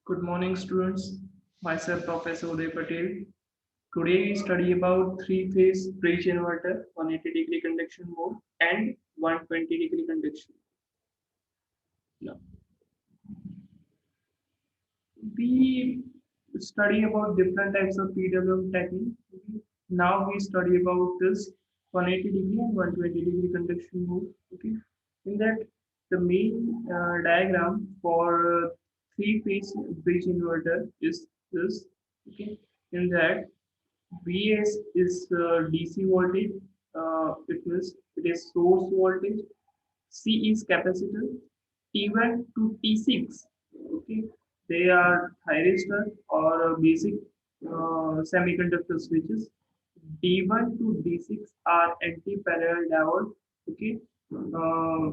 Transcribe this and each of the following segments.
Good morning, students. Myself, Professor Uday Patel. Today we study about three-phase bridge inverter, 180-degree conduction mode, and 120-degree conduction. Now, we study about different types of PWM technique. Okay. Now we study about this 180-degree and 120-degree conduction mode. Okay. In that, the main diagram for three-phase bridge inverter is this. Okay. In that, Vs is DC voltage. It is source voltage. C is capacitor. T1 to T6. Okay, they are thyristor or basic semiconductor switches. D1 to D6 are anti-parallel diode. Okay, uh,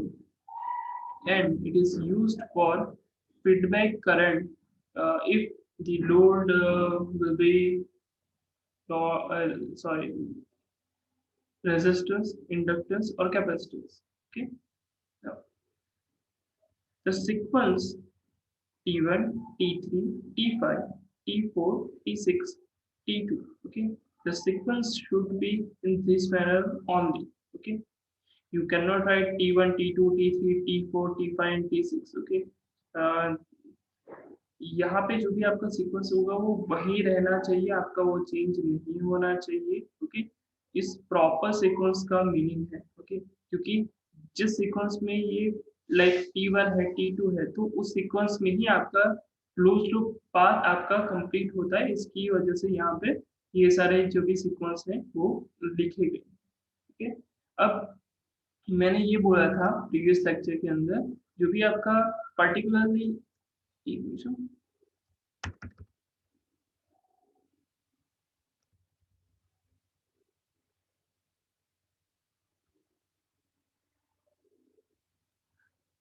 and it is used for feedback current if the load will be sorry resistors, inductors, or capacitors. Okay. Now, the sequence T1, T3, T5, T4, T6, T2. Okay. The sequence should be in this manner only. Okay. You cannot write T1, T2, T3, T4, T5, and T6. Okay. Uh, यहाँ पे जो भी आपका sequence होगा वो वही रहना चाहिए, आपका वो चेंज नहीं होना चाहिए. ओके. इस प्रॉपर सीक्वेंस का मीनिंग है. ओके. क्योंकि जिस सीक्वेंस में ये लाइक T1 है, T2 है, तो उस सीक्वेंस में ही आपका क्लोज लूप पाथ आपका कंप्लीट होता है. इसकी वजह से यहाँ पे ये सारे जो भी सीक्वेंस हैं वो लिखे गए. ओके. अब मैंने ये बोला था प्रीवियस लेक्चर के अंदर, जो भी आपका पर्टिकुलरली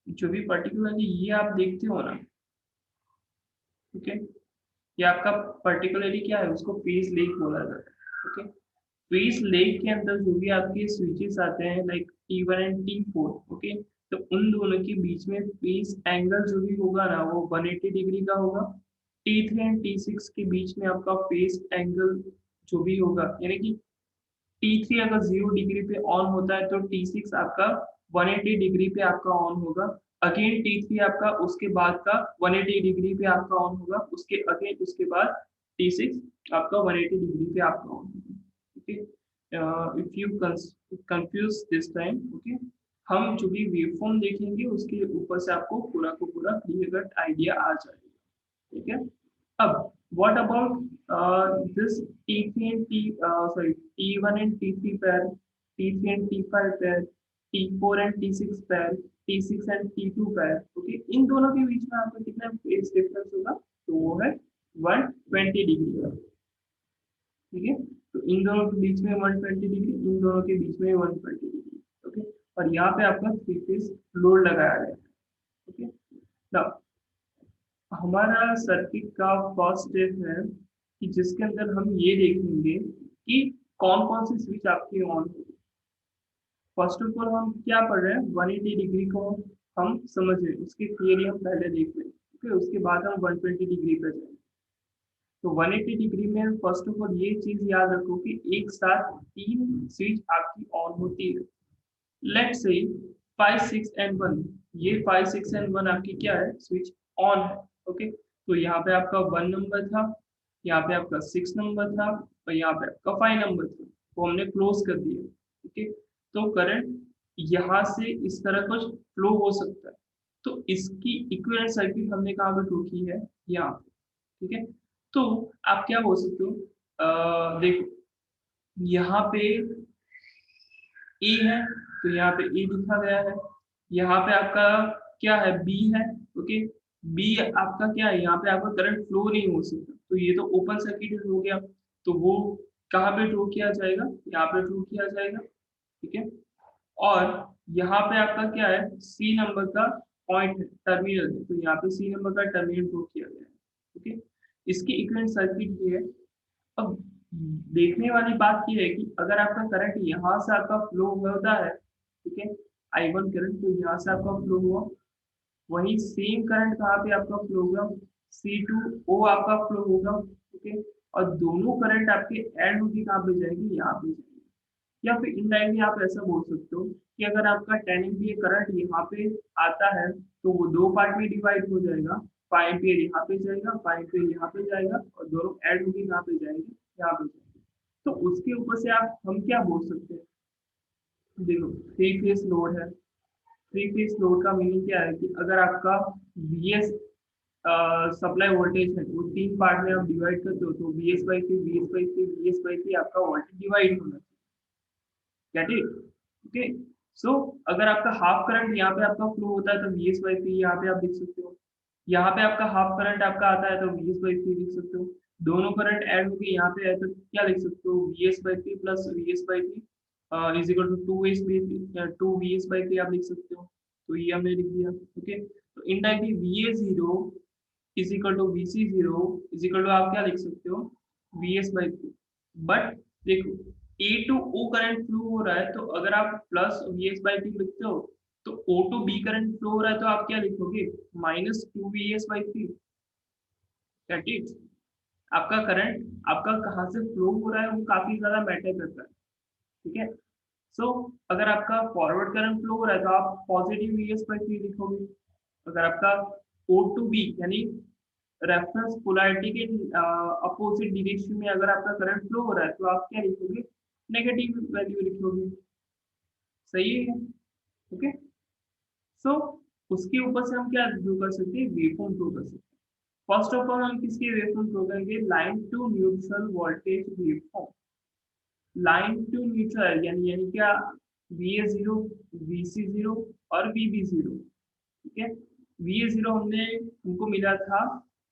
जो भी पर्टिकुलरली ये आप देखते हो ना. ओके. ये आपका पर्टिकुलरली क्या है, उसको फेज लेग बोला जाता है. ओके. फेज लेग के अंदर जो भी आपके स्विचेस आते हैं like T1 and T4. Okay. तो उन दोनों के बीच में फेज एंगल जो भी होगा ना वो 180 डिग्री का होगा. T3 एंड T6 के बीच में आपका फेज एंगल जो भी होगा, यानी कि T3 अगर 0 डिग्री पे ऑन होता है तो T6 आपका 180 डिग्री पे आपका ऑन होगा. अगेन T3 आपका उसके बाद का 180 डिग्री पे आपका ऑन होगा. उसके अगेन उसके बाद T6 आपका 180 डिग्री पे आपका ऑन होगा. Okay. If you confuse this time, okay, हम जो भी वेवफॉर्म देखेंगे उसके ऊपर से आपको पूरा को पूरा क्लियर कट आइडिया आ जाएगा. ठीक है. अब what about this T3 and T1 and T3 pair, T3 and T5 pair, T4 and T6 pair, T6 and T2 pair. Okay. इन दोनों के बीच में आपको कितना फेज डिफरेंस होगा, तो वो है 120 डिग्री का. ठीक है. तो इन दोनों के बीच में 120 डिग्री, इन दोनों के बीच में 120 डिग्री. ओके. और यहाँ पे आपका थ्री फेज लोड लगाया गया है. ओके. नाउ हमारा सर्किट का फर्स्ट स्टेप है कि जिसके अंदर हम ये देखेंगे कि कौन कौन सी स्विच आपकी ऑन होगी. फर्स्ट ऑफ ऑल हम क्या पढ़ रहे हैं, 180 डिग्री को हम समझ रहे हैं, उसकी थियरी हम पहले देख लें. ओके. उसके बाद हम 120 डिग्री पे जाएंगे. तो 180 डिग्री में फर्स्ट ऑफ ऑल ये चीज याद रखो कि एक साथ तीन स्विच आपकी ऑन होती है. लेट्स से 5 6 एंड 1, ये 5 6 एंड 1 आपकी क्या है, स्विच ऑन है. ओके. तो यहाँ पे आपका 1 नंबर था, यहाँ पे आपका 6 नंबर था, और यहाँ पे आपका 5 नंबर था. तो हमने क्लोज कर दिया. ओके. तो करंट यहाँ से इस तरह कुछ फ्लो हो सकता है. तो इसकी इक्विवेलेंट सर्किट हमने कहाँ पे ड्रॉ की है, यहाँ पे. ठीक है. तो आप क्या बोल सकते हो, देखो यहाँ पे ए है, तो यहाँ पे ए लिखा गया है. यहाँ पे आपका क्या है, बी है. ओके. बी आपका क्या है, यहाँ पे आपका करंट फ्लो नहीं हो सकता, तो ये तो ओपन सर्किट हो गया. तो वो कहाँ पे ड्रॉ किया जाएगा, यहाँ पे ड्रॉ किया जाएगा. ठीक है. और यहाँ पे आपका क्या है, सी नंबर का पॉइंट है, टर्मिनल है, तो यहाँ पे सी नंबर का टर्मिनल ड्रॉ किया गया है. ओके. इसकी इक्विवेलेंट सर्किट ये है. अब देखने वाली बात ये है कि अगर आपका करंट यहाँ से आपका फ्लो होता है, ठीक है, I1 करंट, तो यहाँ से आपका फ्लो हुआ, वही सेम करंट कहाँ पे आपका फ्लो होगा, सी टू ओ आपका फ्लो होगा, ओके, और दोनों करंट आपके ऐड होगी कहाँ पे जाएगी, यहाँ पे जाएगी। या फिर इनडायरेक्टली आप ऐसा बोल सकते हो कि अगर आपका 10 एम्पियर करंट यहाँ पे आता है तो वो दो पार्ट में डिवाइड हो जाएगा, 5 एम्पियर यहाँ पे जाएगा, 5 एम्पियर यहाँ पे जाएगा, और दोनों ऐड होगी कहाँ पे जाएंगे, यहाँ पे जाएंगे। तो उसके ऊपर से आप हम क्या बोल सकते हैं, देखो थ्री फेज लोड है, थ्री फेज लोड का मीनिंग क्या है कि अगर आपका VS सप्लाई वोल्टेज है वो तीन पार्ट में आप डिवाइड करते हो तो VS/3 VS/3 VS/3 आपका वोल्टेज डिवाइड होना चाहिए, गेट इट, ओके। सो अगर आपका हाफ करंट यहाँ पे आपका फ्लो होता है तो VS/3 यहाँ पे आप लिख सकते हो, यहाँ पे आपका हाफ करंट आपका आता है तो VS/3 लिख सकते हो, दोनों करंट ऐड होके यहाँ पे है तो क्या लिख सकते हो, VS/3 plus VS/3 is equal to 2VS/3 आप लिख सकते हो। तो ये हमने लिख दिया, ओके। तो indirectly VA0 is equal to VC0 is equal to आप क्या लिख सकते हो, VS/3। बट देखो A to O current flow हो रहा है तो अगर आप प्लस VS/3 लिखते हो तो O to B current flow हो रहा है तो आप क्या लिखोगे, -2VS/3, दैट इज आपका करंट आपका कहाँ से फ्लो हो रहा है वो काफी ज्यादा मैटर करता है, ठीक है। सो अगर आपका फॉरवर्ड करंट फ्लो हो रहा है तो आप पॉजिटिव VS/3 लिखोगे, अगर आपका O टू B यानी रेफरेंस पोलैरिटी के अपोजिट डायरेक्शन में अगर आपका करंट फ्लो हो रहा है तो आप क्या लिखोगे, नेगेटिव वैल्यू लिखोगे, सही है, ओके। सो उसके ऊपर से हम क्या ड्रॉ कर सकते हैं, वेवफॉर्म ड्रॉ कर सकते हैं। फर्स्ट ऑफ ऑल हम किसके वेवफॉर्म ड्रॉ करेंगे, line to neutral voltage waveform, line to neutral यानी क्या, VA0 VC0 और VB0, ठीक है। VA0 हमको मिला था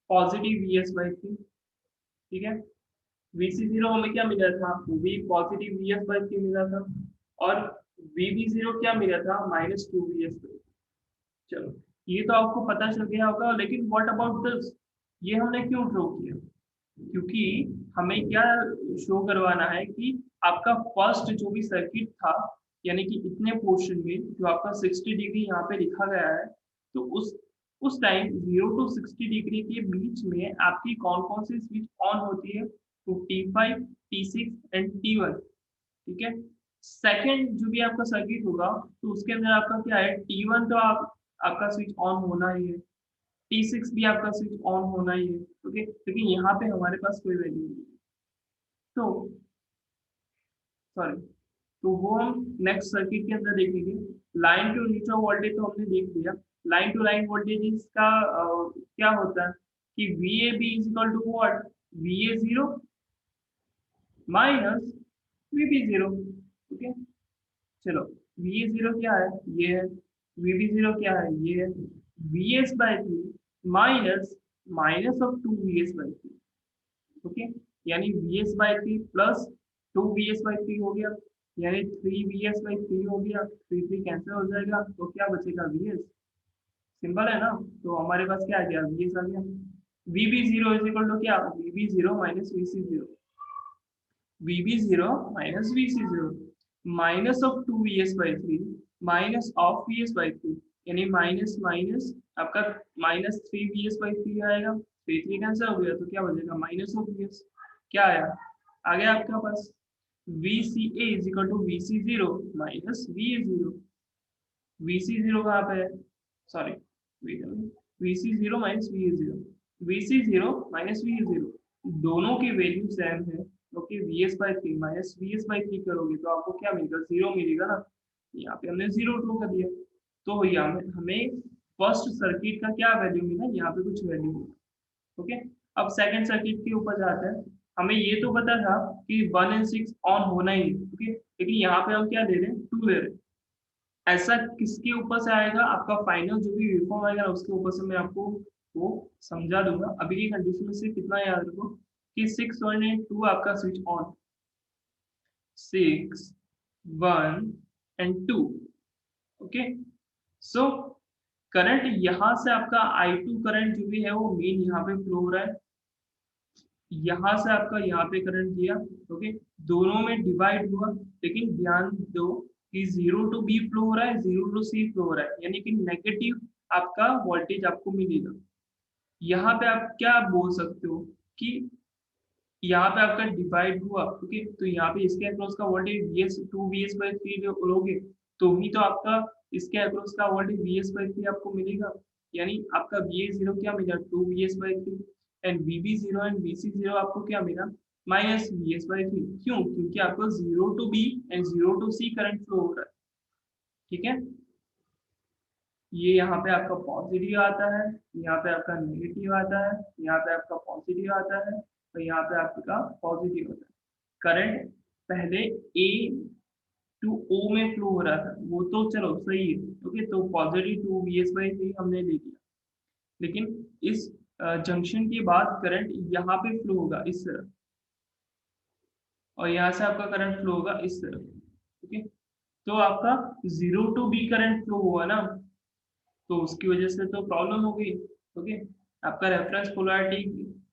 पॉजिटिव VS/3, ठीक है। VC0 हमें क्या मिला था, वो भी पॉजिटिव VS/3 मिला था, और VB0 क्या मिला था, -2VS/3। चलो ये तो आपको पता चल गया होगा, लेकिन व्हाट अबाउट दिस, ये हमने क्यों ड्रॉ किया, क्योंकि हमें क्या शो करवाना है कि आपका फर्स्ट जो भी सर्किट था यानी कि इतने पोर्शन में जो आपका 60 डिग्री यहाँ पे लिखा गया है, तो उस टाइम 0 टू 60 डिग्री के बीच में आपकी कौन कौन सी स्विच ऑन होती है, तो T5 T6 एंड T1, ठीक है। सेकंड जो भी आपका सर्किट होगा तो उसके अंदर आपका क्या है, T1 तो आपका स्विच ऑन होना ही है, T6 भी आपका स्विच ऑन होना ही है, ओके। लेकिन यहाँ पे हमारे पास कोई वैल्यू नहीं है, तो सॉरी, तो वो हम नेक्स्ट सर्किट के अंदर देखेंगे। लाइन टू न्यूट्रल वोल्टेज तो हमने देख लिया, लाइन टू लाइन वोल्टेज का क्या होता है कि VAB is equal to what, VA0 minus VB0, okay. चलो VA0 क्या है, ये है, VB0 क्या है, ये है, VS/3 minus minus of 2VS/3, okay. यानी VS/3 प्लस 2VS/3 हो गया, यानी 3VS/3 हो गया, 3 कैंसिल हो जाएगा तो क्या बचेगा, VS, सिंपल है ना। तो हमारे पास क्या आ गया, VS आ गया। VB0 इज इक्वल टू क्या, VB0 minus VC0, VB0 minus VC0 minus of 2VS/3 minus of VS/3, यानी माइनस माइनस आपका -3VS/3 आएगा, 3 कैंसिल हो गया तो क्या बचेगा, माइनस ऑफ VS, क्या आया, आ गया आपके पास VCA is equal to VC0 minus VA0, VC0 कहाँ पे है, sorry VC0 minus VA0, VC0 minus VA0 दोनों की वैल्यू सेम है, ओके। VS/3 माइनस VS/3 करोगे तो आपको क्या मिलेगा, 0 मिलेगा ना, यहाँ पे हमने 0 ड्रॉ कर दिया, तो यहाँ हमें फर्स्ट सर्किट का क्या वैल्यू मिला, यहाँ पे कुछ वैल्यू मिला, ओके। अब सेकंड सर्किट के ऊपर जाते हैं, हमें ये तो पता था कि 1 एंड 6 ऑन होना ही है, ओके, लेकिन यहाँ पे हम क्या दे रहे हैं, 2 दे रहे हैं। ऐसा किसके ऊपर से आएगा, आपका फाइनल जो भी वेवफॉर्म आएगा उसके ऊपर से मैं आपको वो समझा दूंगा। अभी की कंडीशन में से कितना याद रखो कि 6 1 एंड 2 आपका switch on, 6 1 and 2, okay. So current यहाँ से आपका I2 करंट जो भी है वो मेन यहाँ पे फ्लो हो रहा है, यहाँ से आपका यहाँ पे करंट दिया, ओके, दोनों में डिवाइड हुआ, लेकिन ध्यान दो कि 0 टू B फ्लो हो रहा है, 0 टू C फ्लो हो रहा है, यानी कि नेगेटिव आपका वोल्टेज आपको मिलेगा। यहाँ पे आप क्या बोल सकते हो कि यहाँ पे आपका डिवाइड हुआ, ओके, तो यहाँ पे इसके अक्रॉस का वोल्टेज वीएस 2 वीएस/3 लोगे तो ही तो आपका इसके अक्रॉस का वोल्टेज वीएस/3 आपको मिलेगा। यानी आपका वीए 0 क्या मिला, 2 V S and V B 0 and V C 0 आपको क्या मिला, -वीएस/3। क्यों? क्योंकि आपको 0 to B and 0 to C current flow हो रहा है। ठीक है, ये यहाँ पे आपका पॉजिटिव आता है, यहाँ पे आपका नेगेटिव आता है, यहाँ पे आपका पॉजिटिव आता है और यहाँ पे आपका पॉजिटिव आता है। करंट पहले ए टू ओ में फ्लो हो रहा था, वो तो चलो सही है, ओके, तो पॉजिटिव 2 वीएस/3 हमने ले लिया। लेकिन इस जंक्शन के बाद करंट यहाँ पे फ्लो होगा इस तरफ और यहाँ से आपका करंट फ्लो होगा इस तरफ। ओके, तो आपका 0 टू बी करंट फ्लो हुआ ना, तो उसकी वजह से तो प्रॉब्लम हो गई। ओके, आपका रेफरेंस पोलैरिटी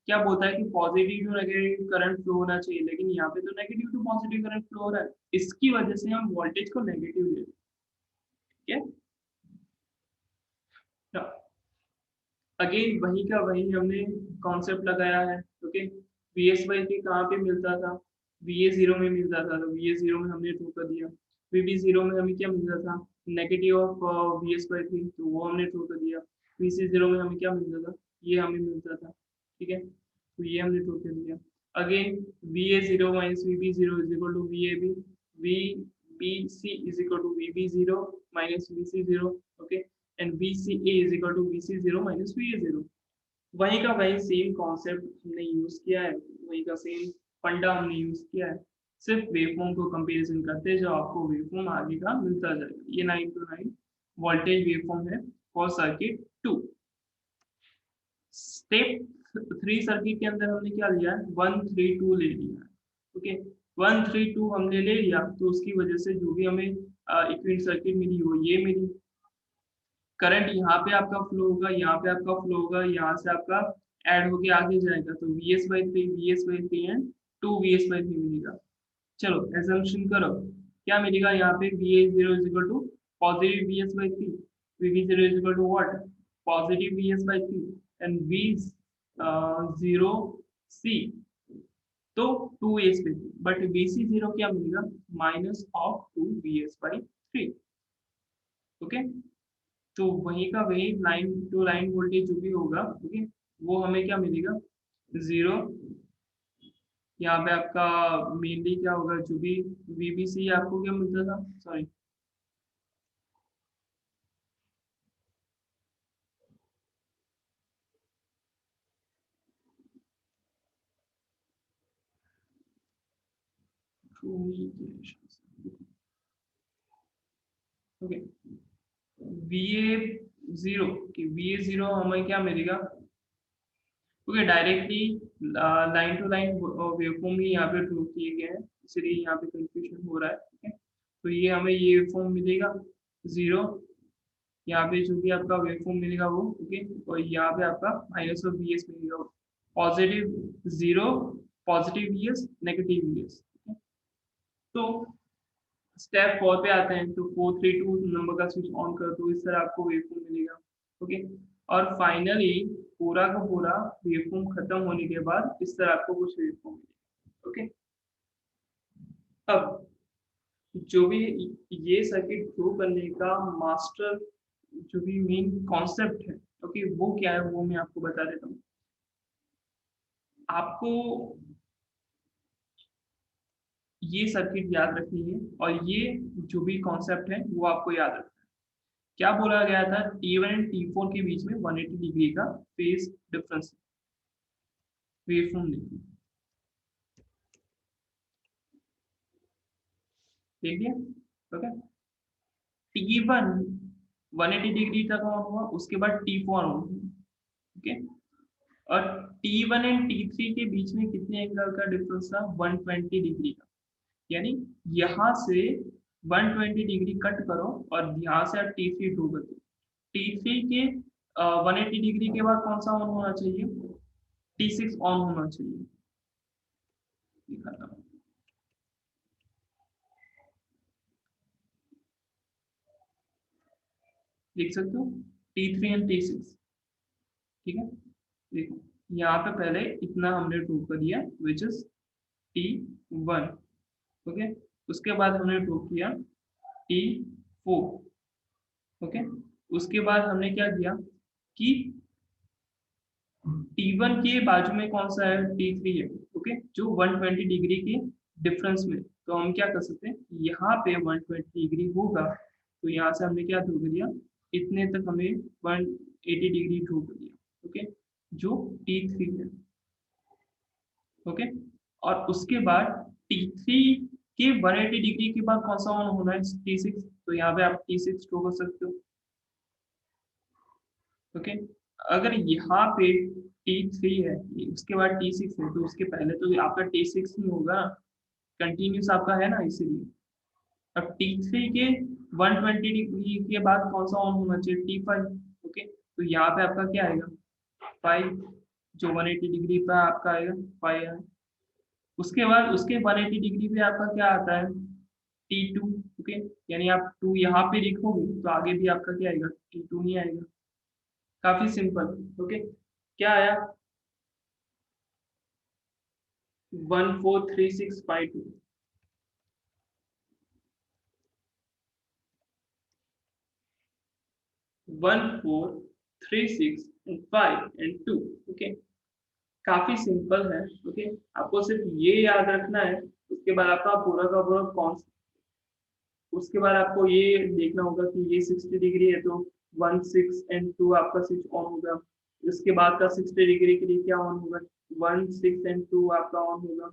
क्या बोलता है कि positive to negative current flow होना चाहिए, लेकिन यहाँ पे तो negative to positive current flow हो रहा है, इसकी वजह से हम वोल्टेज को नेगेटिव ले रहे हैं। ठीक है, अगेन वही का वही हमने कॉन्सेप्ट लगाया है। ओके, वीएस/3 कहाँ पे मिलता था, वीए 0 में मिलता था, तो वीए 0 में हमने ट्रू कर दिया। वीबी 0 में हमें क्या मिलता था, नेगेटिव ऑफ वीएस/3, तो वो हमने ट्रू कर दिया। वीसी 0 में हमें क्या मिलता था, ये हमें मिलता था। ठीक है, तो ये हमने ट्रू कर दिया। Again VA 0 minus VB 0 is equal to VAB, VBC is equal to VB 0 minus VC 0। Okay, and VCA is equal to VC0 minus VA0। वहीं का वही सेम कॉन्सेप्ट हमने यूज किया है, वहीं का सेम फंडा हमने यूज किया है, सिर्फ वेवफॉर्म को कंपैरिजन करते हैं, जो आपको वेवफॉर्म आगे का मिलता जाएगा। ये 9 to 9 वोल्टेज वेवफॉर्म है फॉर सर्किट 2। स्टेप 3 सर्किट के अंदर हमने क्या लिया है, 1 3 2 ले लिया है। ओके, 1 3 2 हमने ले लिया, तो उसकी वजह से जो भी हमें इक्विवेलेंट सर्किट मिली वो ये मिली। करंट यहाँ पे आपका फ्लो होगा, यहाँ पे आपका फ्लो होगा, यहाँ से आपका ऐड होके आगे जाएगा, तो वीएस/3 एंड 2 वीएस/3 मिलेगा। चलो एजम्पशन करो, क्या मिलेगा यहाँ पे, VA0 is equal to positive VS/3, VB0 is equal to what, positive VS/3 and V0C तो 2 VS/3, बट VC0 क्या मिलेगा, -2 VS/3। ओके, तो वहीं का वही लाइन टू लाइन वोल्टेज जो भी होगा, ओके, वो हमें क्या मिलेगा, 0। यहाँ पे आपका मेनली क्या होगा, जो भी VBC आपको क्या मिलता था, सॉरी, ओके, VA 0 की VA 0 हमें क्या मिलेगा, okay, directly line to line waveform ही यहाँ पे ड्रॉ किए गए हैं, इसलिए यहाँ पे कंफ्यूजन हो रहा है। ठीक है, तो ये हमें ये वेवफॉर्म मिलेगा 0, यहाँ पे जो भी आपका वेवफॉर्म मिलेगा वो, ओके, और यहाँ पे आपका -VS मिलेगा, positive 0, positive VS, negative VS। तो स्टेप 4 पे आते हैं, तो 4 3 2 नंबर का स्विच ऑन कर दो, इस तरह आपको वेवफॉर्म मिलेगा। ओके, और फाइनली पूरा का पूरा वेवफॉर्म खत्म होने के बाद इस तरह आपको कुछ वेवफॉर्म मिलेगा। ओके, अब जो भी ये सर्किट प्रूव करने का मास्टर जो भी मेन कॉन्सेप्ट है, ओके, वो क्या है वो मैं आपको बता देता हूँ। आपको ये सर्किट याद रखनी है और ये जो भी कॉन्सेप्ट है वो आपको याद रखना है। क्या बोला गया था, T1 एंड T4 के बीच में 180 डिग्री का फेज डिफरेंस वेवफॉर्म देखिए, देखिए, ओके, T1 180 डिग्री तक ऑन हुआ, उसके बाद T4 ऑन हुआ। ओके, और T1 एंड T3 के बीच में कितने एंगल का डिफरेंस था, 120 डिग्री का। यानी यहाँ से 120 डिग्री कट करो और यहाँ से आप T3 ड्रॉ कर दो। T3 के 180 डिग्री के बाद कौन सा ऑन होना चाहिए, T6 ऑन होना चाहिए। दिखाता हूँ, देख सकते हो, T3 एंड T6। ठीक है, देखो यहाँ पे पहले इतना हमने ड्रॉ कर दिया विच इज T1, ओके। उसके बाद हमने ड्रॉ किया T4, ओके। उसके बाद हमने क्या किया कि T1 के बाजू में कौन सा है, T3 है, ओके, जो 120 डिग्री के डिफरेंस में। तो हम क्या कर सकते हैं, यहाँ पे 120 डिग्री होगा तो यहाँ से हमने क्या ड्रॉ कर दिया, इतने तक हमें 180 डिग्री ड्रॉ कर दिया, ओके, जो T3 है, ओके। और उसके बाद T3 के 180 डिग्री के बाद कौन सा ऑन होना है, T6। तो यहाँ पे आप T6 ड्रॉ कर सकते हो, ओके। अगर यहाँ पे T3 है, उसके बाद T6 है, तो उसके पहले तो आपका T6 ही होगा, कंटिन्यूस आपका है ना, इसीलिए। अब T3 के 120 डिग्री के बाद कौन सा ऑन होना चाहिए, T5, ओके। तो यहाँ पे आपका क्या आएगा, 5, जो 180 डिग्री पे आपका आएगा 5 है। उसके बाद उसके 180 डिग्री पे आपका क्या आता है, T2, ओके। यानी आप 2 यहाँ पे लिखोगे तो आगे भी आपका क्या आएगा, T2 ही आएगा। काफी सिंपल, ओके। क्या आया, 143652, 1436 and 5 and 2, ओके। काफी सिंपल है, ओके। आपको सिर्फ ये याद रखना है, उसके बाद आपका पूरा का पूरा कौन, उसके बाद आपको ये देखना होगा कि ये 60 डिग्री है तो 16 and 2 आपका स्विच ऑन होगा। इसके बाद का 60 डिग्री के लिए क्या ऑन होगा, 16 and 2 आपका ऑन होगा।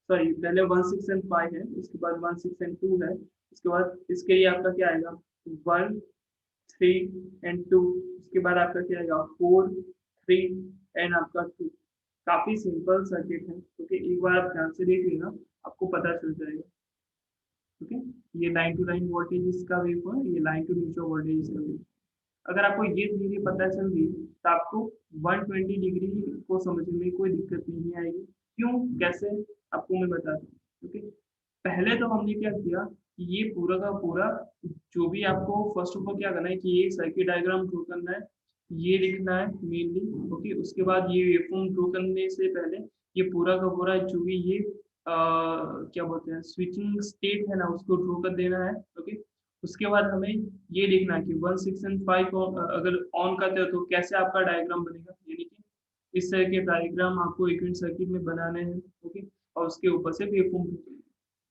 सॉरी, पहले 16 and 5 है, उसके बाद 16 and 2 है, उसके बाद इसके लिए आपका क्या आएगा, 1 3 and 2, उसके बाद आपका क्या आएगा, 4 3 and आपका 2। काफी सिंपल सर्किट है, ओके। एक बार आप ध्यान से देख लेना, आपको पता चल जाएगा, ओके। ये लाइन टू लाइन वोल्टेज का वेव है, ये लाइन टू न्यूट्रल वोल्टेज का वेव। अगर आपको ये थ्योरी पता चल गई तो आपको 120 डिग्री को समझने में कोई दिक्कत नहीं आएगी। क्यों, कैसे, आपको मैं बताता हूँ, ओके। पहले तो हमने क्या किया कि ये पूरा का पूरा, जो भी आपको फर्स्ट ऑफ ऑल क्या करना है कि ये सर्किट डायग्राम ड्रॉ करना है, ये लिखना है मेनली, ओके। उसके बाद ये वेवफॉर्म ड्रॉ करने से पहले ये पूरा का पूरा जो भी ये क्या बोलते हैं स्विचिंग स्टेट है ना, उसको ड्रॉ कर देना है, ओके। उसके बाद हमें ये देखना है कि 1 6 and 5 को अगर ऑन करते हो तो कैसे आपका डायग्राम बनेगा, यानी कि इस तरह के डायग्राम आपको इक्विवेलेंट सर्किट में बनाने हैं, ओके। और उसके ऊपर से वेवफॉर्म,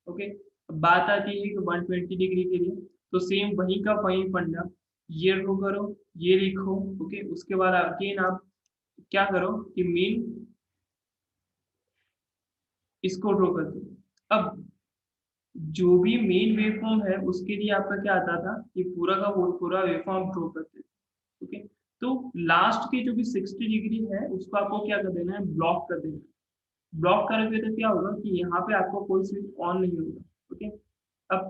ओके। अब बात आती है कि 120 डिग्री के लिए, तो सेम वही का वही फंडा, ये ड्रॉ करो, ये लिखो, ओके। उसके बाद अगेन आप क्या करो कि मेन इसको ड्रॉ कर दो। अब जो भी मेन वेवफॉर्म है उसके लिए आपका क्या आता था कि पूरा का वो पूरा वेवफॉर्म ड्रॉ करते थे, ओके। तो लास्ट की जो भी 60 डिग्री है उसको आपको क्या कर देना है, ब्लॉक कर देना है। ब्लॉक करोगे तो क्या होगा कि यहाँ पे आपको कोई स्विच ऑन नहीं होगा, ओके। अब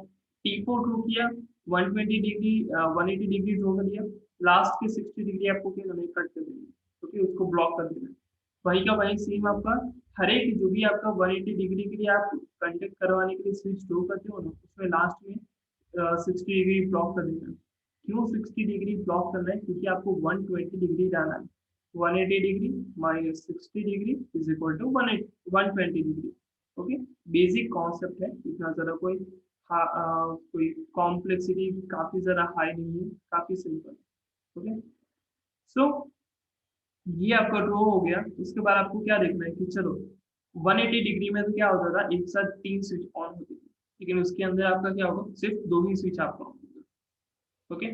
T4 ड्रॉ किया, 120 डिग्री 180 डिग्री ड्रॉ कर दिया, लास्ट के 60 डिग्री आपको क्या करना है, कट कर देना है, ओके, उसको ब्लॉक कर देना है। वही का वही सेम आपका हर एक जो भी आपका 180 डिग्री के लिए आप कंडक्ट करवाने के लिए स्विच ड्रॉ करते हो ना, उसमें लास्ट में 60 डिग्री ब्लॉक कर देना है। क्यों 60 डिग्री ब्लॉक करना है, क्योंकि आपको 120 डिग्री डालना है। 180 degree minus 60 degree is equal to 120 degree, okay. Basic concept है, इतना ज़्यादा कोई कोई कॉम्प्लेक्सिटी काफ़ी ज़्यादा हाई नहीं है, काफ़ी सिंपल, ओके। सो ये आपका ड्रॉ हो गया। उसके बाद आपको क्या देखना है कि चलो 180 डिग्री में तो क्या होता था, एक साथ 3 स्विच ऑन होते थे, लेकिन उसके अंदर आपका क्या होगा, सिर्फ 2 ही स्विच आपका ऑन होगा, ओके।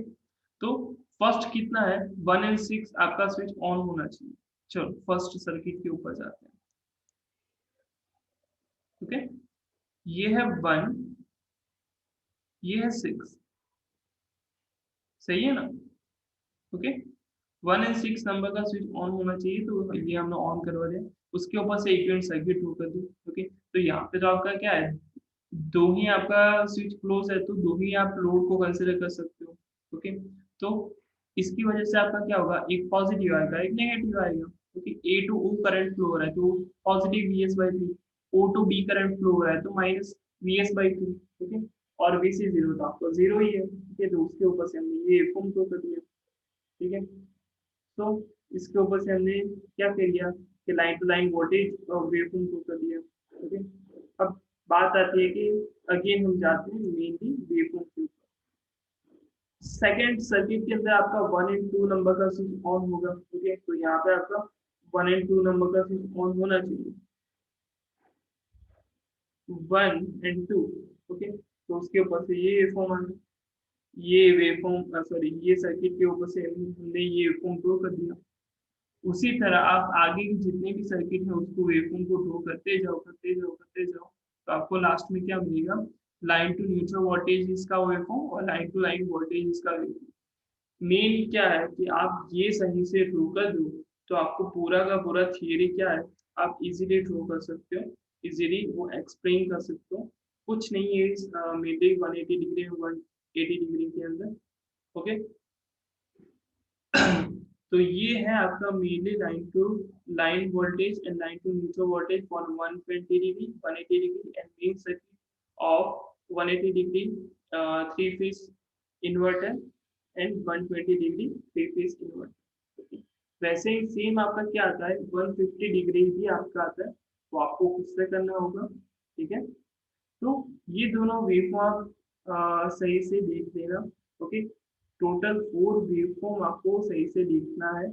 तो फर्स्ट कितना है, 1 and 6 आपका स्विच ऑन होना चाहिए। चलो फर्स्ट सर्किट के ऊपर जाते हैं, ओके। ये है 1, ये है 6, सही है ना, ओके। 1 and 6 नंबर का स्विच ऑन होना चाहिए, तो ये हमने ऑन करवा दिया। उसके ऊपर से इक्विवेलेंट सर्किट ड्रॉ कर दी, ओके। तो यहाँ पे तो आपका क्या है, 2 ही आपका स्विच क्लोज है, तो 2 ही आप लोड को कंसिडर कर सकते हो, ओके। तो इसकी वजह से आपका क्या होगा, एक पॉजिटिव आएगा, एक नेगेटिव आएगा, okay. A to O current flow हो रहा है तो positive VS/3, O to B current flow हो रहा है तो माइनस VS/2, ओके। और VC 0 तो आपको 0 ही है, ठीक है। तो उसके ऊपर से हमने ये फॉर्म फ्लो कर दिया, ठीक है। तो इसके ऊपर से हमने क्या किया कि लाइन टू लाइन वोल्टेज और वेवफॉर्म को कर दिया। ओके, अब बात आती है कि अगेन हम जाते हैं मेनली वेवफॉर्म के ऊपर। सेकेंड सर्किट के अंदर आपका 1 एंड 2 नंबर का स्विच ऑन होगा। ओके, तो यहाँ पे आपका 1 एंड 2 नंबर का स्विच ऑन होना चाहिए, 1 एंड 2। ओके, तो उसके ऊपर से ये वेवफॉर्म आ गया, ये वेवफॉर्म सॉरी ये सर्किट के ऊपर से हमने ये वेवफॉर्म ड्रॉ कर दिया। उसी तरह आप आगे की जितने भी सर्किट है उसको वेवफॉर्म को ड्रॉ करते जाओ करते जाओ करते जाओ, तो आपको लास्ट में क्या मिलेगा, लाइन टू न्यूट्रल वोल्टेज इसका वेवफॉर्म और लाइन टू लाइन वोल्टेज इसका वेवफॉर्म। मेन क्या है कि आप ये सही से ड्रॉ कर दो तो आपको पूरा का पूरा थियरी क्या है आप इजीली ड्रॉ कर सकते हो, इजीली वो एक्सप्लेन कर सकते हो। कुछ नहीं है इस मेनली 180 डिग्री 180 डिग्री के अंदर। ओके, तो ये है आपका mainly line to line voltage and line to neutral voltage for 120 degree 180 degree and main circuit of 180 degree three phase inverter and 120 degree three phase inverter. वैसे ही सेम आपका क्या आता है 150 डिग्री भी आपका आता है, तो आपको खुद से करना होगा। ठीक है, तो ये दोनों वेवफॉर्म सही से देख लेना। ओके, टोटल 4 वेवफॉर्म आपको सही से देखना है,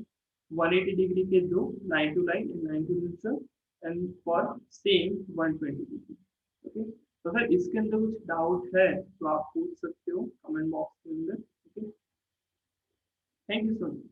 180 डिग्री के दो, line to line and line to neutral and for same 120 degree. Okay, तो अगर इसके अंदर कुछ डाउट है तो आप पूछ सकते हो कमेंट बॉक्स के अंदर। Okay, thank you so much.